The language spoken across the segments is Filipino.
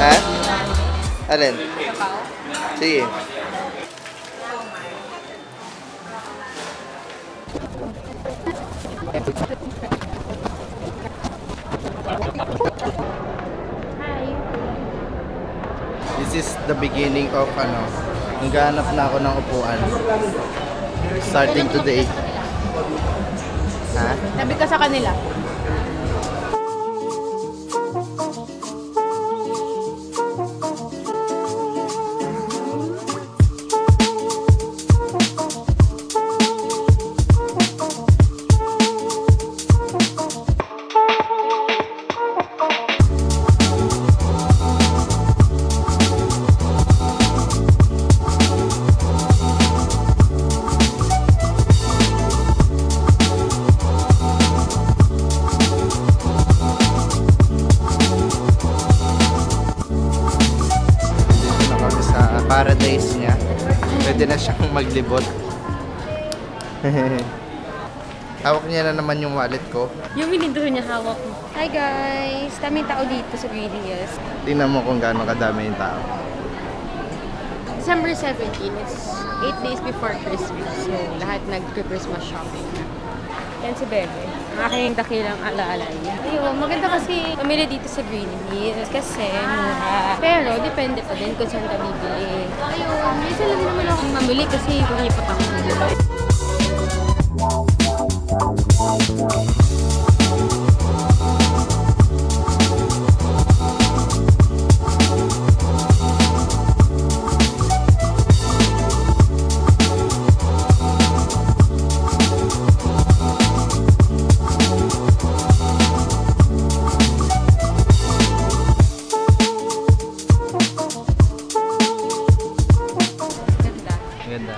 Ha? Alin? Sige. Hi. This is the beginning of naghahanap na ako ng upuan. Starting today. Ha? Sabi ka sa kanila. Dito na kami sa paradise niya. Pwede na siyang maglibot. Hawak niya na naman yung wallet ko. Yung window niya hawak mo. Hi guys! Daming tao dito sa Green Hills. Tingnan mo kung gaano kadami yung tao. December 17 is 8 days before Christmas. So, lahat nag-Christmas shopping. Yan si Bebe. Ang aking dakilang alaalay. Ayun, maganda kasi mamili dito sa Green Hills kasi mura. Pero, depende pa din kung saan ka bibili. Ayun, minsan lang din naman ako mamili kasi pumipot ako. Ganda. Ganda.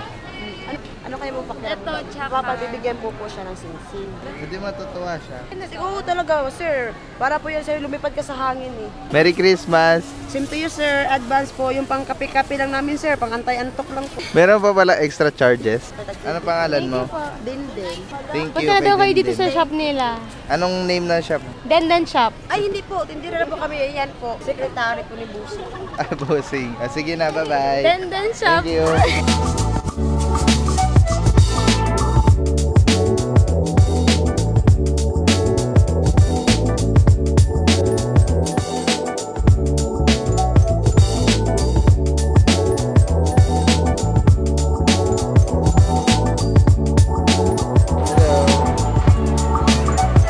Ano kayo mo pakita? Ito, tsaka bigyan po siya ng sing-sing. Hindi matutuwa siya. Oo talaga, sir. Para po yan sa'yo, lumipad ka sa hangin eh. Merry Christmas! Same to you, sir. Advance po. Yung pang kape-kape lang namin, sir. Pang antay-antok lang po. Meron pa pala extra charges? Ano pangalan mo? Din. Thank you. Punta na daw kay kayo dito Dindin. sa shop nila. Anong name ng shop? Dendan Shop. Ay, hindi po. Tindira na po kami. Yan po. Sekretary po ni Busi. Ah, bossing. Ah, sige na, bye-bye. Dendan Shop. Thank you.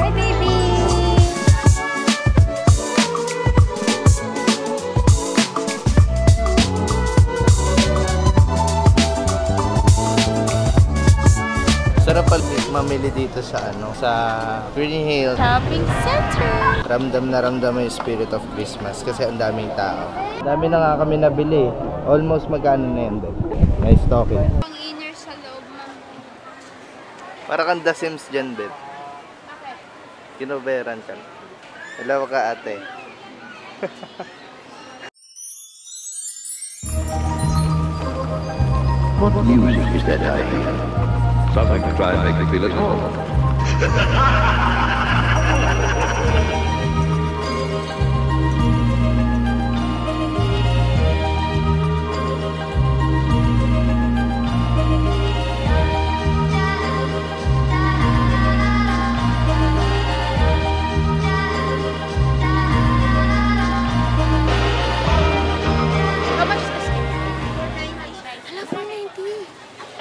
Hi, baby! Sarap pala mamili dito sa Green Hill. Shopping Center. Ramdam na ramdam mo yung spirit of Christmas kasi ang daming tao. Dami na nga kami nabili. Almost magkano na yun din. May stocking. Ang inner sa loob, ma'am. Para kang The Sims dyan, Bet. Kinoberan ka. Hello ka, ate. What music is that I hear? Something to try and make me feel at home. How much is this? 490. Hala, 490.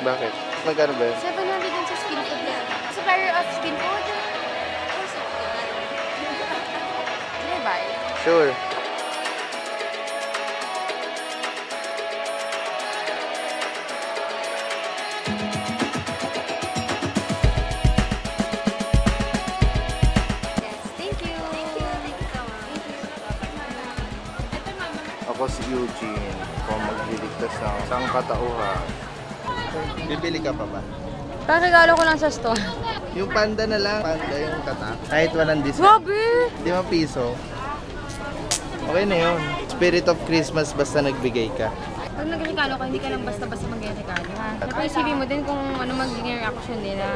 Bakit? Magkano ba yun? 700 din sa skin food na. Supplier of skin food. Can I buy? Sure. Yes, thank you. Thank you. Thank you so much. Ito, mama. Ako si Eugene. Kung magliligtas ng isang katauhan. Bibili ka pa ba? Regalo ko lang sa store. Yung panda na lang. Panda yung kata. Kahit walang discount. Grabe! 5 piso. Okay na yun. Spirit of Christmas basta nagbigay ka. Pag nagregalo ka, hindi ka lang basta-basta mag-regalo, ha? Siyempre, isipin mo din kung ano magiging reaction nila.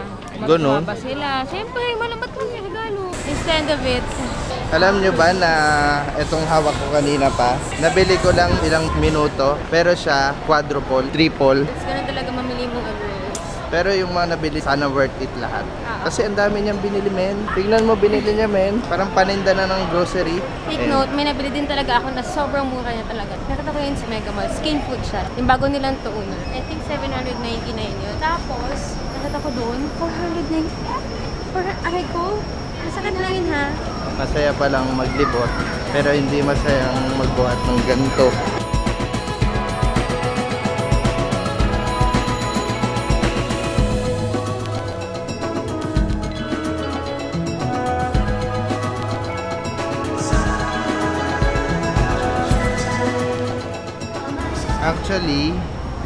Ganon? Magtuwa ba sila? Siyempre, malamat kung regalo. Instead of it, Alam nyo ba na itong hawak ko kanina pa, nabili ko lang ilang minuto, pero siya quadruple, triple. it's ganun talaga mamili mo address. Pero yung mga nabili, sana worth it lahat. Kasi ang dami niyang binili, men. Tignan mo, binili niya, men. Parang paninda na ng grocery. Take note, may nabili din talaga ako na sobrang mura niya talaga. Nakita ko yun sa Mega Mall. Skin food siya. Yung bago nilang tuunan. I think 799 yun. Tapos, nakita ko doon, 490. Aray ko, masakit na lang yun, ha? Masaya pa lang maglibot, pero hindi masayang magbuhat ng ganito. Actually,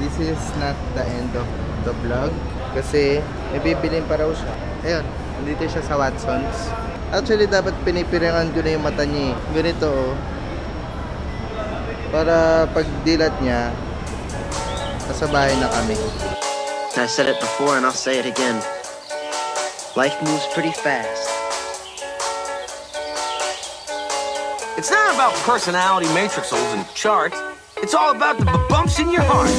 this is not the end of the vlog kasi may bibilin pa raw siya. Ayun, nandito siya sa Watson's. Actually, dapat pinipiringan ko na yung mata niya. Ganito, oh. Para pag dilat niya, nasa bahay na kami. I said it before and I'll say it again. Life moves pretty fast. It's not about personality matrixels and charts. It's all about the bumps in your heart.